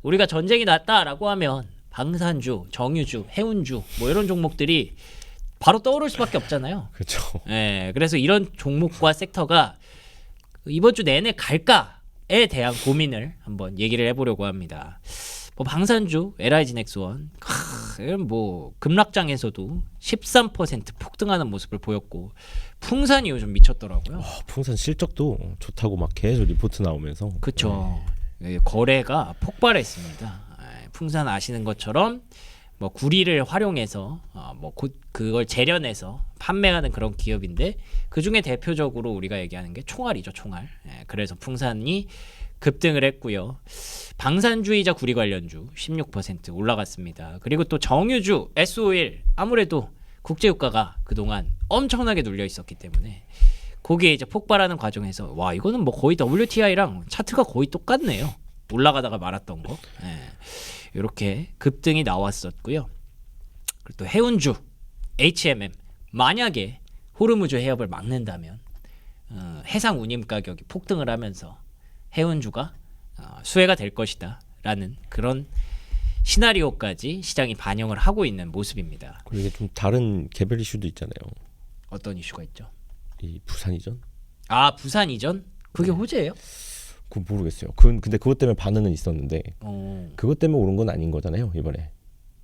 우리가 전쟁이 났다라고 하면 방산주, 정유주, 해운주 뭐 이런 종목들이 바로 떠오를 수밖에 없잖아요. 그렇죠. 예, 그래서 이런 종목과 섹터가 이번 주 내내 갈까에 대한 고민을 한번 얘기를 해보려고 합니다. 뭐 방산주, LIG 넥스원, 뭐 급락장에서도 13% 폭등하는 모습을 보였고 풍산이 요즘 미쳤더라고요. 풍산 실적도 좋다고 막 계속 리포트 나오면서. 그렇죠. 거래가 폭발했습니다. 풍산 아시는 것처럼 뭐 구리를 활용해서 뭐 그걸 재련해서 판매하는 그런 기업인데 그 중에 대표적으로 우리가 얘기하는 게 총알이죠, 총알. 그래서 풍산이 급등을 했고요. 방산주이자 구리 관련주 16% 올라갔습니다. 그리고 또 정유주, S51 아무래도 국제유가가 그동안 엄청나게 눌려 있었기 때문에 거기에 이제 폭발하는 과정에서 와 이거는 뭐 거의 WTI랑 차트가 거의 똑같네요. 올라가다가 말았던 거. 이렇게 급등이 나왔었고요. 그리고 또 해운주, HMM 만약에 호르무즈 해협을 막는다면 해상 운임 가격이 폭등을 하면서 해운주가 수혜가 될 것이다 라는 그런 시나리오까지 시장이 반영을 하고 있는 모습입니다. 그리고 이게 좀 다른 개별 이슈도 있잖아요. 어떤 이슈가 있죠? 이 부산 이전? 아 부산 이전? 그게 호재예요? 그거 모르겠어요. 근데 그것 때문에 반응은 있었는데 그것 때문에 오른 건 아닌 거잖아요 이번에.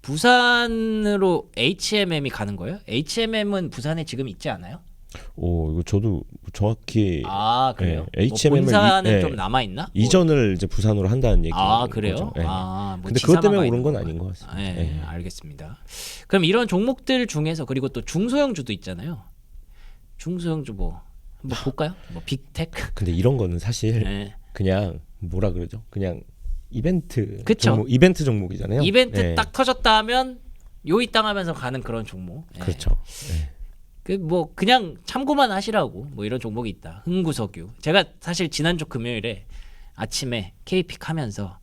부산으로 HMM이 가는 거예요? HMM은 부산에 지금 있지 않아요? 이거 저도 정확히. 아 그래요? 네, HMM을 뭐 본사는 좀 남아 있나? 이전을 이제 부산으로 한다는 얘기. 아 그래요? 거죠. 네. 뭐 근데 그것 때문에 지사마가 오른 건 있는 아닌 것 거예요. 같습니다. 네, 알겠습니다. 그럼 이런 종목들 중에서 그리고 또 중소형주도 있잖아요. 중소형주 뭐 한번 볼까요? 뭐 빅테크. 근데 이런 거는 사실 네. 그냥 뭐라 그러죠? 그냥 이벤트 그쵸. 이벤트 종목이잖아요. 이벤트 딱 터졌다 하면 요이 땅 하면서 가는 그런 종목. 그렇죠. 그 뭐 그냥 참고만 하시라고 뭐 이런 종목이 있다. 흥구석유. 제가 사실 지난주 금요일에 아침에 K픽 하면서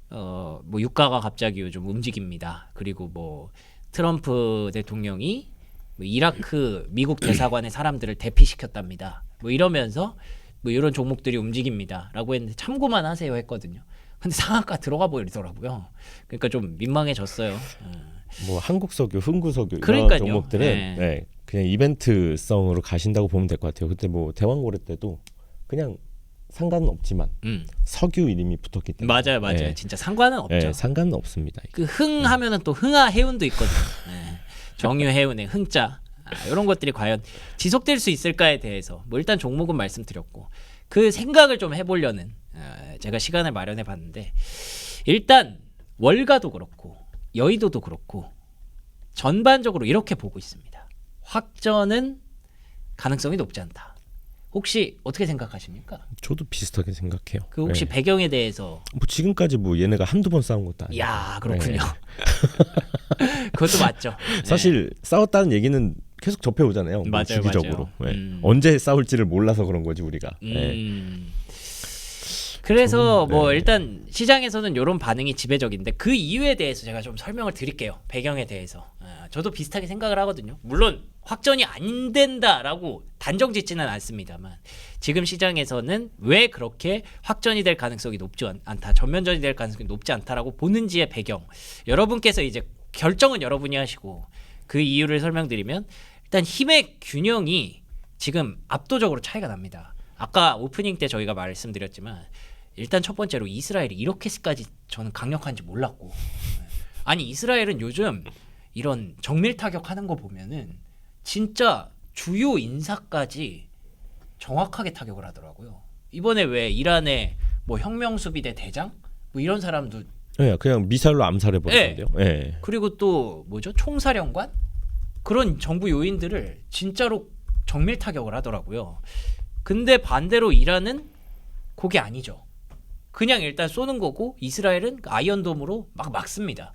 뭐 유가가 갑자기 요즘 움직입니다. 그리고 뭐 트럼프 대통령이 뭐 이라크 미국 대사관의 사람들을 대피시켰답니다. 뭐 이러면서 뭐 이런 종목들이 움직입니다라고 했는데 참고만 하세요 했거든요. 근데 상한가 들어가 버리더라고요. 그러니까 좀 민망해졌어요. 뭐 한국석유, 흥구석유 이런 그러니까요. 종목들은 그냥 이벤트성으로 가신다고 보면 될 것 같아요. 그때 뭐 대왕고래 때도 그냥 상관은 없지만 석유 이름이 붙었기 때문에 맞아요. 진짜 상관은 없죠. 상관은 없습니다. 그 흥 하면은 또 흥하 해운도 있거든요. 정유 해운의 흥자 이런 것들이 과연 지속될 수 있을까에 대해서 뭐 일단 종목은 말씀드렸고 그 생각을 좀 해보려는 제가 시간을 마련해 봤는데 일단 월가도 그렇고 여의도도 그렇고 전반적으로 이렇게 보고 있습니다. 확전은 가능성이 높지 않다. 혹시 어떻게 생각하십니까? 저도 비슷하게 생각해요. 그 혹시 배경에 대해서 뭐 지금까지 뭐 얘네가 한두 번 싸운 것도 아니고. 야 그렇군요. 그것도 맞죠. 사실 싸웠다는 얘기는 계속 접해오잖아요. 맞아요, 주기적으로. 맞아요. 언제 싸울지를 몰라서 그런 거지 우리가. 그래서 뭐 일단 시장에서는 이런 반응이 지배적인데 그 이유에 대해서 제가 좀 설명을 드릴게요. 배경에 대해서. 저도 비슷하게 생각을 하거든요. 물론 확전이 안 된다라고 단정 짓지는 않습니다만 지금 시장에서는 왜 그렇게 확전이 될 가능성이 높지 않다, 전면전이 될 가능성이 높지 않다라고 보는지의 배경 여러분께서 이제 결정은 여러분이 하시고 그 이유를 설명드리면 일단 힘의 균형이 지금 압도적으로 차이가 납니다. 아까 오프닝 때 저희가 말씀드렸지만 일단 첫 번째로 이스라엘이 이렇게까지 저는 강력한지 몰랐고 아니 이스라엘은 요즘 이런 정밀 타격하는 거 보면은 진짜 주요 인사까지 정확하게 타격을 하더라고요. 이번에 왜 이란의 뭐 혁명수비대 대장 뭐 이런 사람도 그냥 미사일로 암살해 버렸는데요. 그리고 또 뭐죠 총사령관 그런 정부 요인들을 진짜로 정밀 타격을 하더라고요. 근데 반대로 이란은 그게 아니죠. 그냥 일단 쏘는 거고 이스라엘은 아이언돔으로 막 막습니다.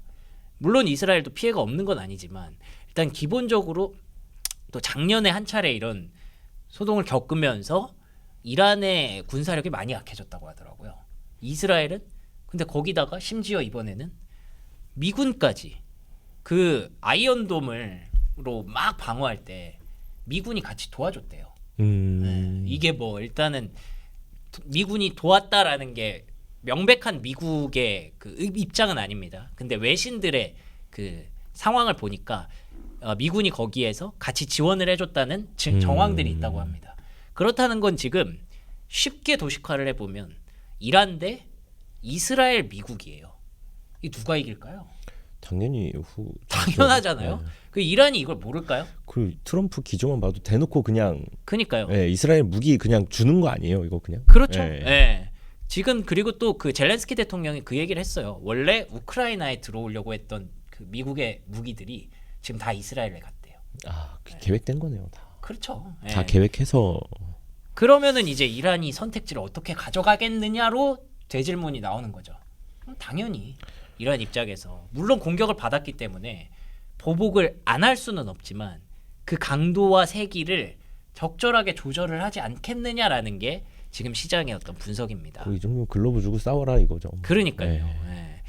물론 이스라엘도 피해가 없는 건 아니지만 일단 기본적으로 또 작년에 한 차례 이런 소동을 겪으면서 이란의 군사력이 많이 약해졌다고 하더라고요. 이스라엘은 근데 거기다가 심지어 이번에는 미군까지 그 아이언돔으로 막 방어할 때 미군이 같이 도와줬대요. 이게 뭐 일단은 미군이 도왔다라는 게 명백한 미국의 그 입장은 아닙니다. 근데 외신들의 그 상황을 보니까 미군이 거기에서 같이 지원을 해줬다는 정황들이 있다고 합니다. 그렇다는 건 지금 쉽게 도식화를 해보면 이란 대 이스라엘 미국이에요. 이 누가 이길까요? 당연히 당연하잖아요. 네. 그 이란이 이걸 모를까요? 그 트럼프 기조만 봐도 대놓고 그냥 그니까요. 예, 이스라엘 무기 그냥 주는 거 아니에요, 이거 그냥? 그렇죠. 예. 예. 지금 그리고 또 그 젤렌스키 대통령이 그 얘기를 했어요. 원래 우크라이나에 들어오려고 했던 그 미국의 무기들이 지금 다 이스라엘에 갔대요. 계획된 거네요, 다. 그렇죠. 다 예. 계획해서. 그러면은 이제 이란이 선택지를 어떻게 가져가겠느냐로 되질문이 나오는 거죠. 당연히 이란 입장에서 물론 공격을 받았기 때문에 보복을 안 할 수는 없지만 그 강도와 세기를 적절하게 조절을 하지 않겠느냐라는 게 지금 시장의 어떤 분석입니다. 이 정도면 글로브 주고 싸워라 이거죠. 그러니까요. 네.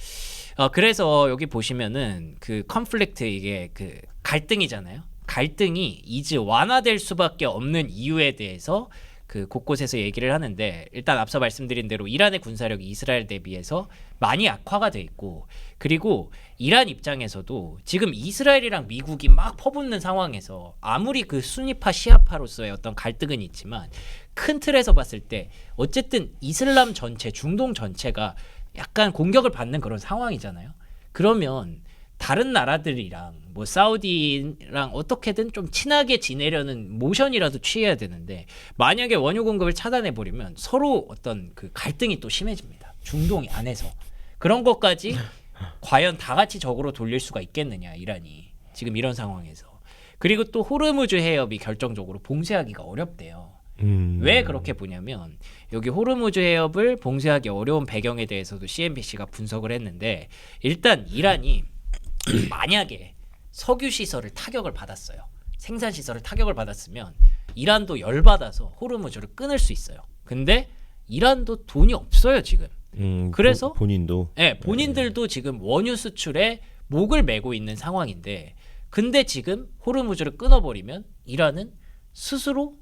그래서 여기 보시면은 그 컨플릭트 이게 그 갈등이잖아요. 갈등이 이제 완화될 수밖에 없는 이유에 대해서 그 곳곳에서 얘기를 하는데 일단 앞서 말씀드린 대로 이란의 군사력이 이스라엘 대비해서 많이 악화가 돼 있고 그리고 이란 입장에서도 지금 이스라엘이랑 미국이 막 퍼붓는 상황에서 아무리 그 순위파 시아파로서의 어떤 갈등은 있지만 큰 틀에서 봤을 때 어쨌든 이슬람 전체 중동 전체가 약간 공격을 받는 그런 상황이잖아요. 그러면 다른 나라들이랑 뭐 사우디랑 어떻게든 좀 친하게 지내려는 모션이라도 취해야 되는데 만약에 원유 공급을 차단해 버리면 서로 어떤 그 갈등이 또 심해집니다. 중동 안에서 그런 것까지 과연 다 같이 적으로 돌릴 수가 있겠느냐 이란이 지금 이런 상황에서 그리고 또 호르무즈 해협이 결정적으로 봉쇄하기가 어렵대요. 왜 그렇게 보냐면 여기 호르무즈 해협을 봉쇄하기 어려운 배경에 대해서도 CNBC가 분석을 했는데 일단 이란이 만약에 석유 시설을 타격을 받았어요. 생산 시설을 타격을 받았으면 이란도 열받아서 호르무즈를 끊을 수 있어요. 근데 이란도 돈이 없어요 지금. 그래서 본인도 네, 본인들도 지금 원유 수출에 목을 메고 있는 상황인데 근데 지금 호르무즈를 끊어버리면 이란은 스스로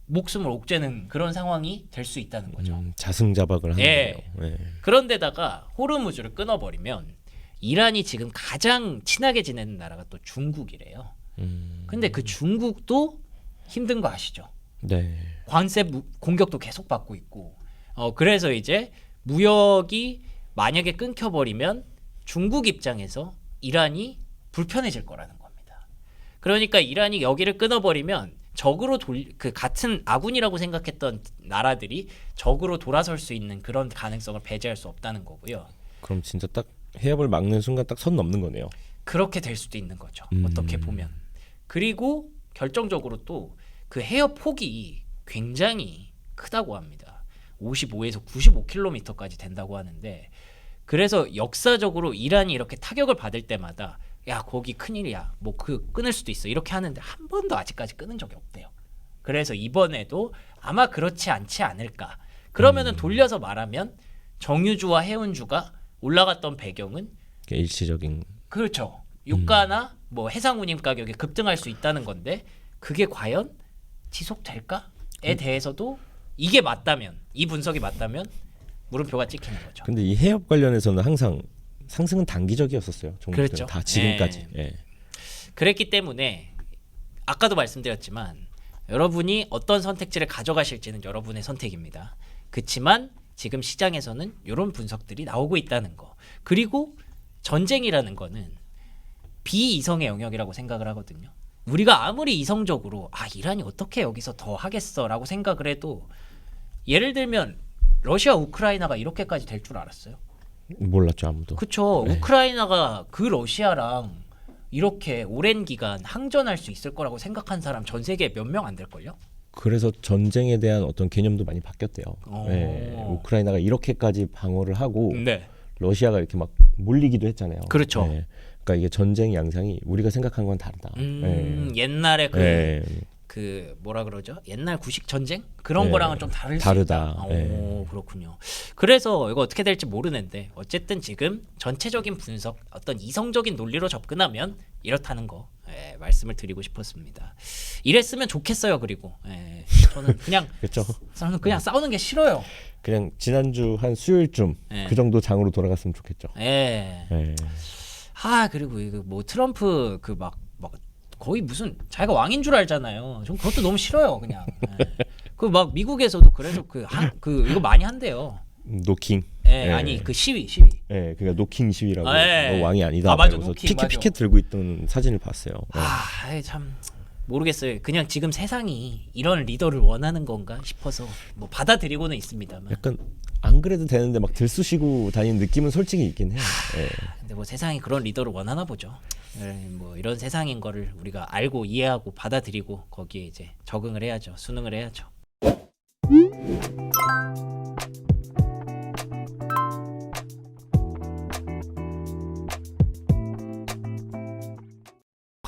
목숨을 옥죄는 그런 상황이 될 수 있다는 거죠. 자승자박을 하는 네. 거예요. 네. 그런데다가 호르무즈를 끊어버리면 이란이 지금 가장 친하게 지내는 나라가 또 중국이래요. 근데 그 중국도 힘든 거 아시죠? 네. 관세 공격도 계속 받고 있고 그래서 이제 무역이 만약에 끊겨버리면 중국 입장에서 이란이 불편해질 거라는 겁니다. 그러니까 이란이 여기를 끊어버리면 적으로 그 같은 아군이라고 생각했던 나라들이 적으로 돌아설 수 있는 그런 가능성을 배제할 수 없다는 거고요. 그럼 진짜 딱 해협을 막는 순간 딱 선 넘는 거네요. 그렇게 될 수도 있는 거죠. 어떻게 보면. 그리고 결정적으로 또 그 해협 폭이 굉장히 크다고 합니다. 55에서 95km까지 된다고 하는데 그래서 역사적으로 이란이 이렇게 타격을 받을 때마다 야 거기 큰일이야 뭐 그 끊을 수도 있어 이렇게 하는데 한 번도 아직까지 끊은 적이 없대요. 그래서 이번에도 아마 그렇지 않지 않을까. 그러면은 돌려서 말하면 정유주와 해운주가 올라갔던 배경은 일시적인 그렇죠. 유가나 뭐 해상 운임 가격이 급등할 수 있다는 건데 그게 과연 지속될까에 대해서도 이게 맞다면 이 분석이 맞다면 물음표가 찍히는 거죠. 근데 이 해협 관련해서는 항상 상승은 단기적이었었어요. 그렇죠. 다 지금까지. 네. 예. 그랬기 때문에 아까도 말씀드렸지만 여러분이 어떤 선택지를 가져가실지는 여러분의 선택입니다. 그렇지만 지금 시장에서는 이런 분석들이 나오고 있다는 거. 그리고 전쟁이라는 거는 비이성의 영역이라고 생각을 하거든요. 우리가 아무리 이성적으로 이란이 어떻게 여기서 더 하겠어라고 생각을 해도 예를 들면 러시아 우크라이나가 이렇게까지 될 줄 알았어요? 몰랐죠 아무도. 그렇죠. 네. 우크라이나가 그 러시아랑 이렇게 오랜 기간 항전할 수 있을 거라고 생각한 사람 전 세계에 몇 명 안 될걸요? 그래서 전쟁에 대한 어떤 개념도 많이 바뀌었대요. 예. 우크라이나가 이렇게까지 방어를 하고 네. 러시아가 이렇게 막 몰리기도 했잖아요. 그렇죠. 예. 그러니까 이게 전쟁 양상이 우리가 생각한 건 다르다. 예. 옛날에 예. 그 뭐라 그러죠? 옛날 구식 전쟁 그런 네. 거랑은 좀 다를 수 다르다. 있다. 네. 오, 그렇군요. 그래서 이거 어떻게 될지 모르는데 어쨌든 지금 전체적인 분석, 어떤 이성적인 논리로 접근하면 이렇다는 거 말씀을 드리고 싶었습니다. 이랬으면 좋겠어요. 그리고 그렇죠. 저는 그냥 싸우는 게 싫어요. 그냥 지난주 한 수요일쯤 네. 그 정도 장으로 돌아갔으면 좋겠죠. 예. 네. 그리고 이거 뭐 트럼프 그 막 거의 무슨 자기가 왕인 줄 알잖아요. 전 그것도 너무 싫어요, 그냥. 그 막 미국에서도 그래서 그 이거 많이 한대요. 노킹. 예, 예. 아니 그 시위. 예, 그러니까 노킹 시위라고. 예. 너 왕이 아니다. 맞아, 그래서 노킹, 맞아. 피켓 들고 있던 사진을 봤어요. 예. 참 모르겠어요. 그냥 지금 세상이 이런 리더를 원하는 건가 싶어서 뭐 받아들이고는 있습니다만. 약간 안 그래도 되는데 막 들쑤시고 다니는 느낌은 솔직히 있긴 해요. 예. 근데 뭐 세상이 그런 리더를 원하나 보죠. 뭐 이런 세상인 거를 우리가 알고 이해하고 받아들이고 거기에 이제 적응을 해야죠. 순응을 해야죠.